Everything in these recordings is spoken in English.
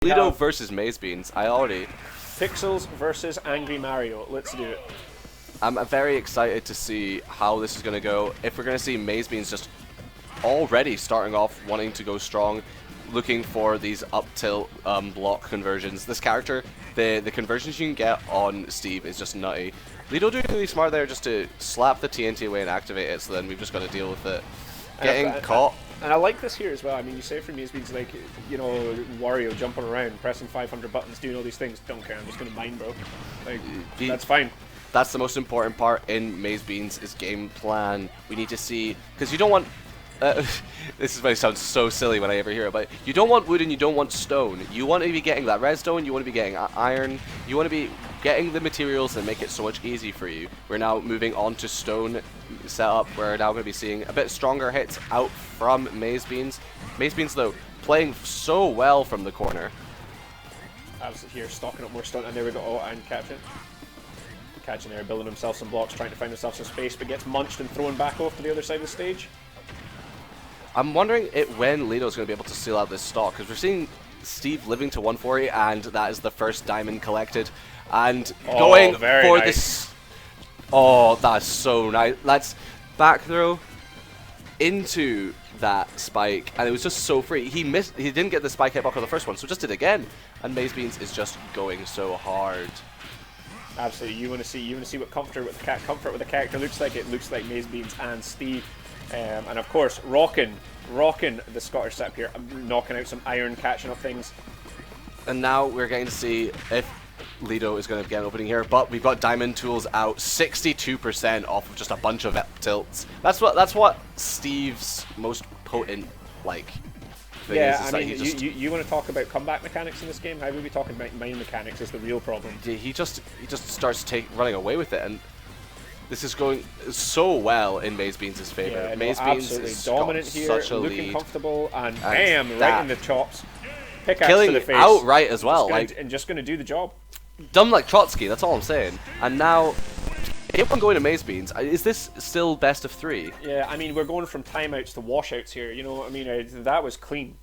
Lido versus MazeBeans. I already... Pixels versus Angry Mario. Let's do it. I'm very excited to see how this is going to go. If we're going to see MazeBeans just already starting off wanting to go strong, looking for these up tilt block conversions. This character, the conversions you can get on Steve is just nutty. Lido doing really smart there just to slap the TNT away and activate it, so then we've just got to deal with it. Getting caught. And I like this here as well. I mean, you say for me, it's been like, you know, Wario jumping around, pressing 500 buttons, doing all these things. Don't care, I'm just going to mine, bro. Like, that's fine. That's the most important part in MazeBeans is game plan. We need to see, because you don't want, this is going to sound so silly when I ever hear it, but you don't want wood and you don't want stone. You want to be getting that redstone, you want to be getting iron, you want to be getting the materials that make it so much easier for you. We're now moving on to stone setup. We're now going to be seeing a bit stronger hits out from MazeBeans. MazeBeans, though, playing so well from the corner. I was here stocking up more stone, and there we go. Oh, and catching there, building himself some blocks, trying to find himself some space, but gets munched and thrown back off to the other side of the stage. I'm wondering when Lido's going to be able to seal out this stock, because we're seeing Steve living to 140, and that is the first diamond collected. And going for this... Oh, that's so nice. Let's back throw into that spike, and it was just so free. He missed. He didn't get the spike hit back on the first one, so just did it again. And MazeBeans is just going so hard. Absolutely, you want to see what comfort with the character looks like. It looks like MazeBeans and Steve, and of course rocking the Scottish setup here, knocking out some iron, catching up things. And now we're getting to see if Lido is going to get an opening here, but we've got diamond tools out, 62% off of just a bunch of tilts. That's what Steve's most potent thing yeah, is. I mean, you want to talk about comeback mechanics in this game? How will we talking about mine mechanics is the real problem? Yeah, he just starts running away with it, and this is going so well in MazeBeans' favor. Yeah, MazeBeans is dominant here, such a looking lead. comfortable, and bam, right in the chops. Pickaxe Killing to the face. outright as well. And just going to do the job. Dumb like Trotsky, that's all I'm saying. And now, if I'm going to MazeBeans, is this still best of 3? Yeah, I mean, we're going from timeouts to washouts here. You know, I mean, that was clean,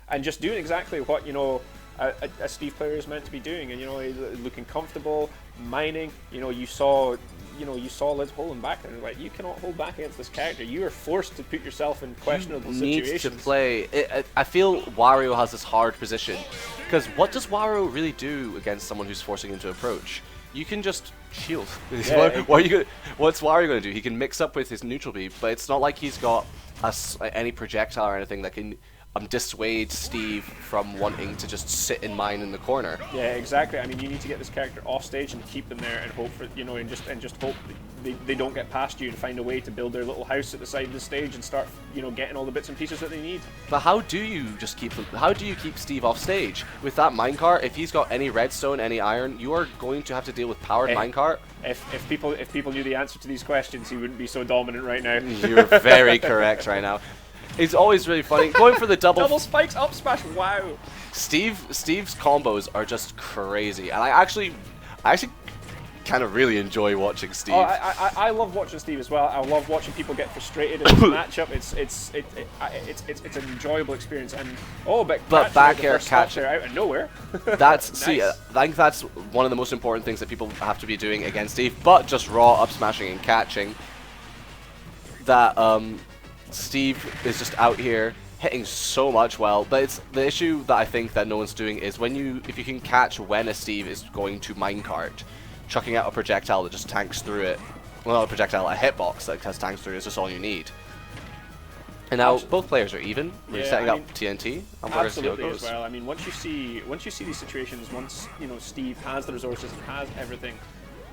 and just doing exactly what, you know, a Steve player is meant to be doing. And, you know, looking comfortable, mining. You know, you saw Liz holding back, and like, you cannot hold back against this character. You are forced to put yourself in questionable situations. Needs to play. I feel Wario has this hard position, because what does Wario really do against someone who's forcing him to approach? You can just shield. Yeah, what's Wario going to do? He can mix up with his neutral beam, but it's not like he's got any projectile or anything that can dissuade Steve from wanting to just sit in mine in the corner. Yeah, exactly. I mean, you need to get this character off stage and keep them there, and hope for, you know, and just hope they don't get past you, and find a way to build their little house at the side of the stage and start, you know, getting all the bits and pieces that they need. But how do you just keep them? How do you keep Steve off stage with that minecart? If he's got any redstone, any iron, you are going to have to deal with powered minecart. If people knew the answer to these questions, he wouldn't be so dominant right now. You're very correct right now. It's always really funny going for the double spikes up smash. Wow. Steve's combos are just crazy, and I actually kind of really enjoy watching Steve. Oh, I love watching Steve as well. I love watching people get frustrated in this matchup. It's an enjoyable experience. And but back air catch out of nowhere. That's nice. See, I think that's one of the most important things that people have to be doing against Steve. But just raw up smashing and catching. That Steve is just out here hitting so much well, but it's the issue that I think that no one's doing is if you can catch when a Steve is going to minecart, chucking out a projectile that just tanks through it. Well, not a projectile, a hitbox that has tanks through it is just all you need. And now both players are even. We're setting up TNT. And we're absolutely see how it goes. as well. I mean, once you see these situations, once you know Steve has the resources and has everything,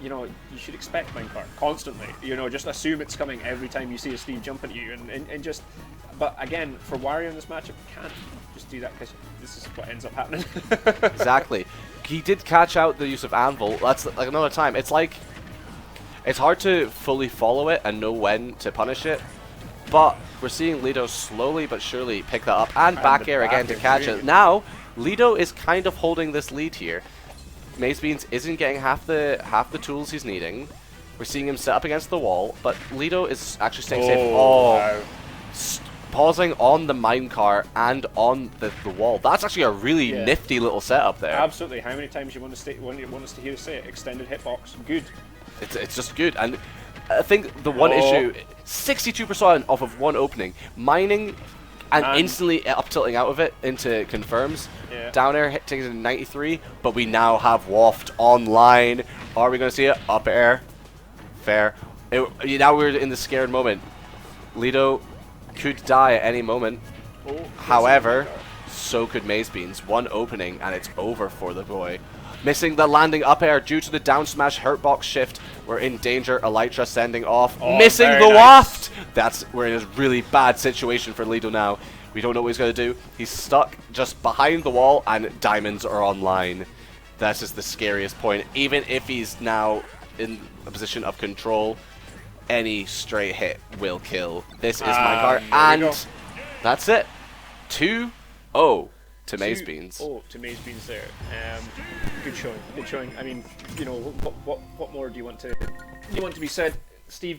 you know, you should expect minecart constantly. You know, just assume it's coming every time you see a Steve jump at you, and just. But again, for Wario in this matchup, you can't just do that, because this is what ends up happening. Exactly. He did catch out the use of Anvil. That's like another time. It's like it's hard to fully follow it and know when to punish it. But we're seeing Lido slowly but surely pick that up, and back air again to catch it. Now Lido is kind of holding this lead here. MazeBeans isn't getting half the tools he's needing. We're seeing him set up against the wall, but Lido is actually staying safe. Wow. pausing on the minecart and on the wall. That's actually a really nifty little setup there. Absolutely. How many times you want to want us to hear us say it? Extended hitbox. Good. It's just good. And I think the one issue, 62% off of one opening, mining and instantly up tilting out of it into confirms. Yeah. Down air takes it to 93, but we now have Waft online. Are we going to see it? Up air. Fair. Now we're in the scared moment. Lido could die at any moment. However, so could MazeBeans. One opening and it's over for the boy. Missing the landing up air due to the down smash hurtbox shift. We're in danger. Elytra sending off. Missing the waft! We're in a really bad situation for Lido now. We don't know what he's going to do. He's stuck just behind the wall and diamonds are online. That's just the scariest point. Even if he's now in a position of control, any straight hit will kill. This is my card. And that's it. 2-0 to MazeBeans. Oh, to MazeBeans there. Good showing. Good showing. I mean, you know, what more do you want to be said, Steve?